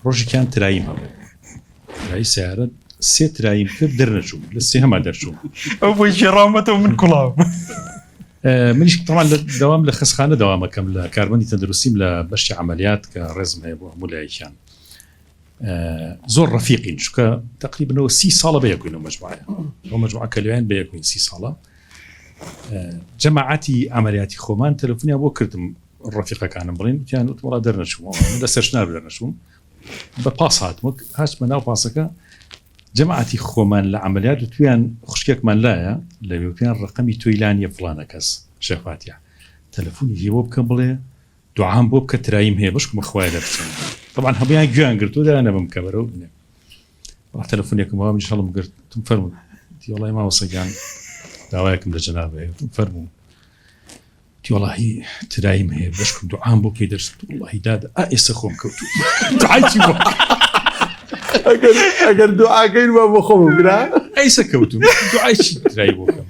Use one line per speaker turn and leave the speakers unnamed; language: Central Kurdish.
ڕۆژێکیان ترایم هەبوو لای سیارەت سێ ترایم کرد دەرنەچوو لە سێ هەما دەرچوو
ئەو بۆی ژێڕامەتەوە من کوڵاو
منیش طبعا دەوام لە خەسخانە دەوامەکەم لە کاربەندی تەندروستیم لە بەشی عملیات کە ڕێزم هەیە بۆ هەموو لایەکیان زۆر ڕەفیقین چونکە تقریبا 30 ساڵە بەیەکوین مەجموعە ئەو مەجموعە کە لەوێن بەیەکوین 30 ساڵە جەماعەتی عملیاتی خۆمان تەلەفۆنیان بۆ کردم ڕەفیقەکانم بڵین وتیان وڵا دەرنەچووم لە سەرشنار دەرنەچووم بە پاس هاتم هاتمە ناو پاسەکە جەماعەتی خۆمان لە عملیات تویان خوشکێکمان لایە لە وێوتیان ڕقەمی تویلانی فڵانە کەس شێخواتیە تەلەفۆنی هێ بۆ بکەم بڵێ دوعام بۆ بکە ترایم هەیە بەشکم خوای دەرچێن طبعا هەمویان گوێیان گرتو دانەبم کە بەرەو بنێ تەلەفۆنێکم وام انشاءالله گرتم فەرموو تی وڵای ماوەسەگیان داوایەکم لە جەنابە فەرموو تی وڵاهی ترایم هەیە بەشکم دوعام بۆ کەی دەرچێت وڵاهی دادا ئێستا خۆم کەوتو دوعای بۆ
ئەگەر دوعاکەین بۆ خۆم بگرا
ئەیسە کەوتم دوعای چی ترای بۆ بکەم